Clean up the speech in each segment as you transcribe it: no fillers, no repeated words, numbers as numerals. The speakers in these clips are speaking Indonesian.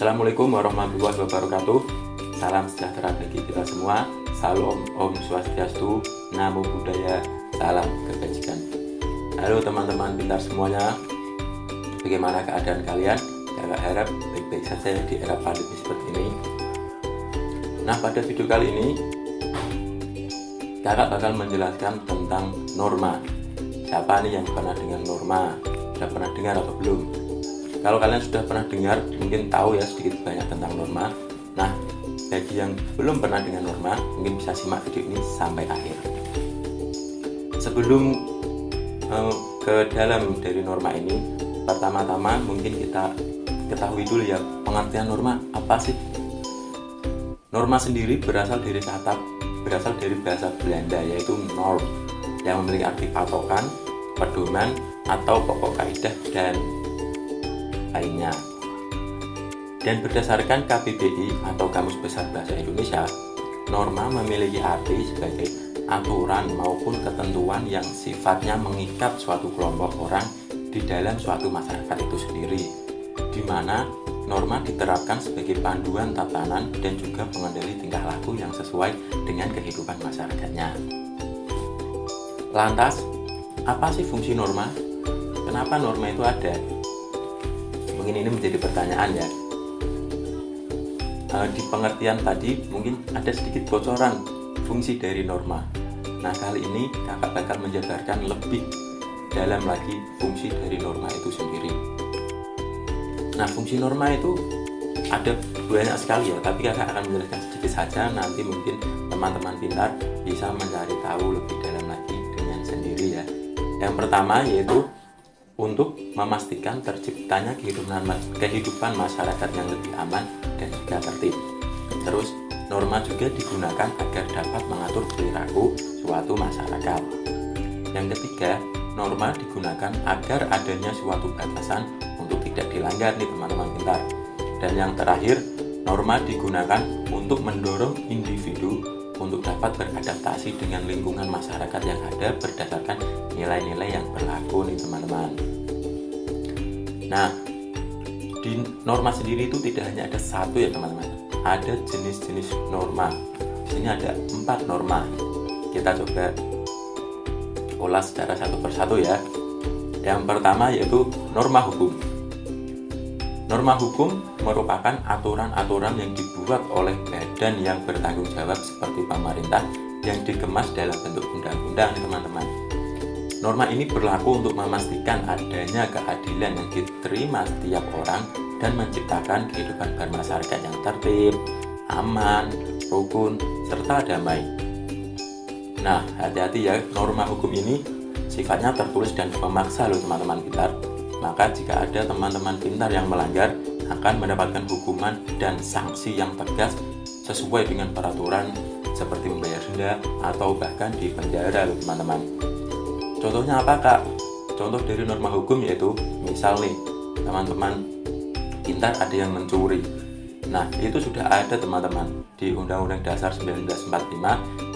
Assalamualaikum warahmatullahi wabarakatuh. Salam sejahtera bagi kita semua. Salam Om Swastiastu, Namo Buddhaya, salam kebajikan. Halo teman-teman pintar semuanya. Bagaimana keadaan kalian? Kakak harap baik-baik saja di era pandemi seperti ini. Nah, pada video kali ini kakak bakal menjelaskan tentang norma. Siapa nih yang pernah dengar norma? Sudah pernah dengar atau belum? Kalau kalian sudah pernah dengar, mungkin tahu ya sedikit banyak tentang norma. Nah, bagi yang belum pernah dengar norma, mungkin bisa simak video ini sampai akhir. Sebelum ke dalam dari norma ini, pertama-tama mungkin kita ketahui dulu ya pengertian norma apa sih. Norma sendiri berasal dari bahasa Belanda, yaitu norm, yang memiliki arti patokan, pedoman, atau pokok kaidah dan lainnya. Dan berdasarkan KBBI atau Kamus Besar Bahasa Indonesia, norma memiliki arti sebagai aturan maupun ketentuan yang sifatnya mengikat suatu kelompok orang di dalam suatu masyarakat itu sendiri, di mana norma diterapkan sebagai panduan tatanan dan juga pengendali tingkah laku yang sesuai dengan kehidupan masyarakatnya. Lantas, apa sih fungsi norma? Kenapa norma itu ada? Mungkin ini menjadi pertanyaan ya. Di pengertian tadi mungkin ada sedikit bocoran fungsi dari norma. Nah, kali ini kakak bakal menjabarkan lebih dalam lagi fungsi dari norma itu sendiri. Nah, fungsi norma itu ada banyak sekali ya, tapi kakak akan menjelaskan sedikit saja. Nanti mungkin teman-teman pintar bisa mencari tahu lebih dalam lagi dengan sendiri ya. Yang pertama yaitu untuk memastikan terciptanya kehidupan masyarakat yang lebih aman dan juga tertib. Terus, norma juga digunakan agar dapat mengatur perilaku suatu masyarakat. Yang ketiga, norma digunakan agar adanya suatu batasan untuk tidak dilanggar nih teman-teman pintar. Dan yang terakhir, norma digunakan untuk mendorong individu untuk dapat beradaptasi dengan lingkungan masyarakat yang ada berdasarkan nilai-nilai yang berlaku nih teman-teman. Nah, di norma sendiri itu tidak hanya ada satu ya teman-teman, ada jenis-jenis norma. Di sini ada 4 norma. Kita coba ulas secara satu persatu ya. Yang pertama yaitu norma hukum. Norma hukum merupakan aturan-aturan yang dibuat oleh badan yang bertanggung jawab seperti pemerintah yang dikemas dalam bentuk undang-undang, teman-teman. Norma ini berlaku untuk memastikan adanya keadilan yang diterima setiap orang dan menciptakan kehidupan bermasyarakat yang tertib, aman, rukun, serta damai. Nah, hati-hati ya, norma hukum ini sifatnya tertulis dan memaksa loh teman-teman pintar. Maka jika ada teman-teman pintar yang melanggar, akan mendapatkan hukuman dan sanksi yang tegas sesuai dengan peraturan seperti membayar denda atau bahkan dipenjara loh teman-teman. Contohnya apa kak? Contoh dari norma hukum yaitu misal nih teman-teman pintar ada yang mencuri. Nah, itu sudah ada teman-teman di Undang-Undang Dasar 1945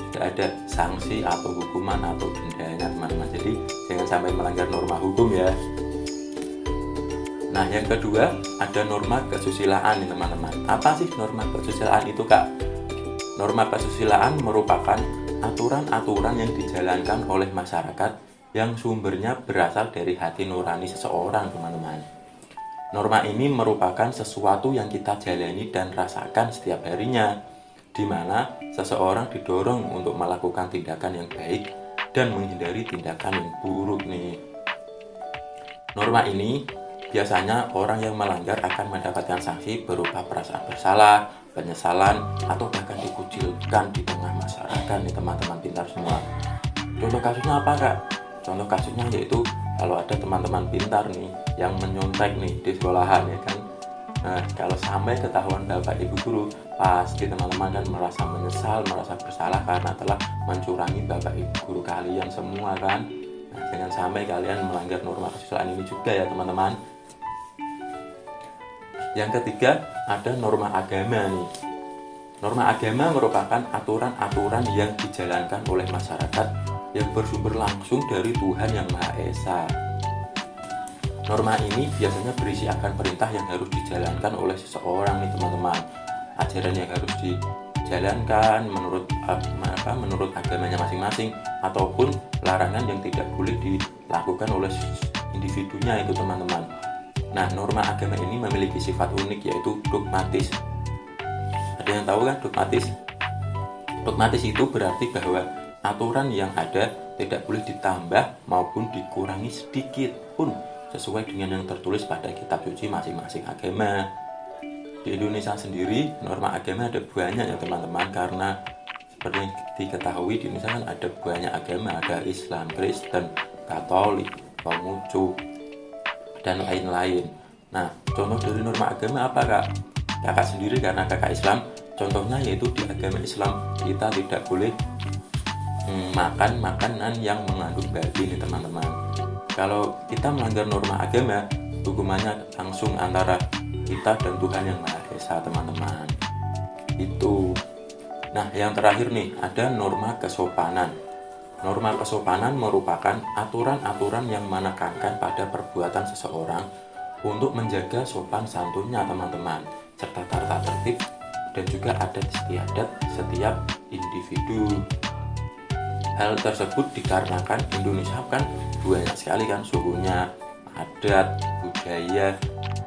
sudah ada sanksi atau hukuman atau dendanya teman-teman. Jadi jangan sampai melanggar norma hukum ya. Nah, yang kedua ada norma kesusilaan nih teman-teman. Apa sih norma kesusilaan itu kak? Norma kesusilaan merupakan aturan-aturan yang dijalankan oleh masyarakat yang sumbernya berasal dari hati nurani seseorang teman-teman. Norma ini merupakan sesuatu yang kita jalani dan rasakan setiap harinya, di mana seseorang didorong untuk melakukan tindakan yang baik dan menghindari tindakan yang buruk nih. Norma ini biasanya orang yang melanggar akan mendapatkan sanksi berupa perasaan bersalah, penyesalan, atau bahkan dikucilkan di tengah masyarakat nih teman-teman pintar semua. Contoh kasusnya apa kak? Contoh kasusnya yaitu kalau ada teman-teman pintar nih yang menyontek nih di sekolahan ya kan. Nah, kalau sampai ketahuan bapak ibu guru, pasti teman-teman kan merasa menyesal, merasa bersalah karena telah mencurangi bapak ibu guru kalian semua kan. Nah, jangan sampai kalian melanggar norma kesusilaan ini juga ya teman-teman. Yang ketiga ada norma agama nih. Norma agama merupakan aturan-aturan yang dijalankan oleh masyarakat yang bersumber langsung dari Tuhan Yang Maha Esa. Norma ini biasanya berisi akan perintah yang harus dijalankan oleh seseorang nih teman-teman. Ajaran yang harus dijalankan menurut agamanya masing-masing, ataupun larangan yang tidak boleh dilakukan oleh individunya itu teman-teman. Nah, norma agama ini memiliki sifat unik, yaitu dogmatis. Ada yang tahu kan dogmatis? Dogmatis itu berarti bahwa aturan yang ada tidak boleh ditambah maupun dikurangi sedikit pun sesuai dengan yang tertulis pada kitab suci masing-masing agama. Di Indonesia sendiri, norma agama ada banyak ya teman-teman, karena seperti yang diketahui di Indonesia kan ada banyak agama, ada Islam, Kristen, Katolik, Konghucu, dan lain-lain. Nah, contoh dari norma agama apa kak? Kakak sendiri karena kakak Islam, contohnya yaitu di agama Islam kita tidak boleh makan makanan yang mengandung babi nih teman-teman. Kalau kita melanggar norma agama, hukumannya langsung antara kita dan Tuhan Yang Maha Esa teman-teman. Itu. Nah, yang terakhir nih, ada norma kesopanan. Norma kesopanan merupakan aturan-aturan yang menekankan pada perbuatan seseorang untuk menjaga sopan santunnya teman-teman, serta tata tertib dan juga adat istiadat setiap individu. Hal tersebut dikarenakan Indonesia kan banyak sekali kan sukunya, adat, budaya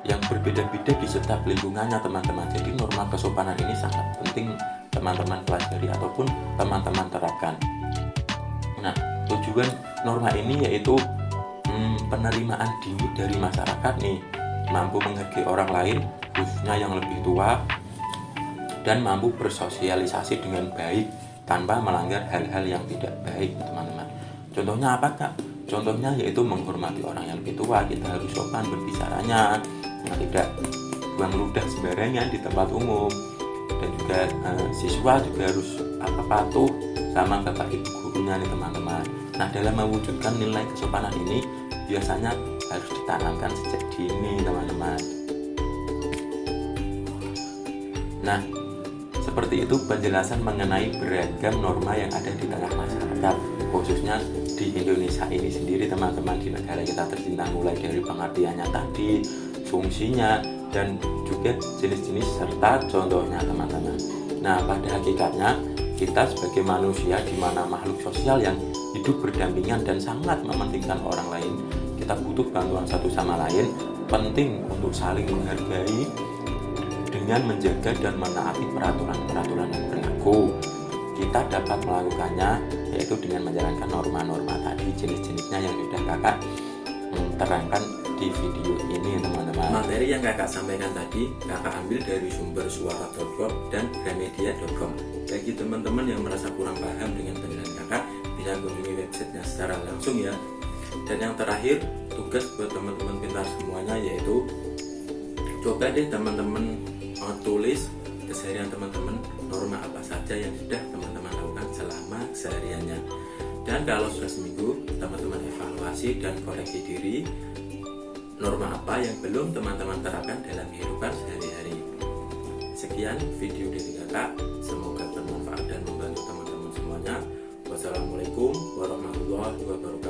yang berbeda-beda di setiap lingkungannya teman-teman. Jadi norma kesopanan ini sangat penting teman-teman pelajari ataupun teman-teman terapkan. Nah, tujuan norma ini yaitu penerimaan dini dari masyarakat nih, mampu menghargai orang lain khususnya yang lebih tua, dan mampu bersosialisasi dengan baik tanpa melanggar hal-hal yang tidak baik teman-teman. Contohnya apa kak? Contohnya yaitu menghormati orang yang lebih tua. Kita harus sopan berbicaranya, tidak buang ludah sembarangan di tempat umum, dan juga siswa juga harus patuh sama bapak ibu gurunya nih teman-teman. Nah, dalam mewujudkan nilai kesopanan ini biasanya harus ditanamkan sejak dini teman-teman. Nah, seperti itu penjelasan mengenai beragam norma yang ada di tengah masyarakat, khususnya di Indonesia ini sendiri teman-teman, di negara kita tercinta, mulai dari pengertiannya tadi, fungsinya, dan juga jenis-jenis serta contohnya teman-teman. Nah, pada hakikatnya kita sebagai manusia di mana makhluk sosial yang hidup berdampingan dan sangat mementingkan orang lain, kita butuh bantuan satu sama lain, penting untuk saling menghargai dengan menjaga dan menaati peraturan-peraturan yang berlaku. Kita dapat melakukannya yaitu dengan menjalankan norma-norma tadi, jenis-jenisnya yang sudah kakak terangkan di video ini teman-teman. Materi yang kakak sampaikan tadi kakak ambil dari sumber suara.com dan gramedia.com. Bagi teman-teman yang merasa kurang paham dengan penjelasan kakak, bisa kunjungi websitenya secara langsung ya. Dan yang terakhir, tugas buat teman-teman pintar semuanya yaitu coba deh teman-teman tulis keseharian teman-teman norma apa saja yang sudah teman-teman lakukan selama kesehariannya. Dan kalau sudah seminggu, teman-teman evaluasi dan koreksi diri norma apa yang belum teman-teman terapkan dalam kehidupan sehari-hari. Sekian video dari kakak, semoga bermanfaat dan membantu teman-teman semuanya. Wassalamualaikum warahmatullahi wabarakatuh.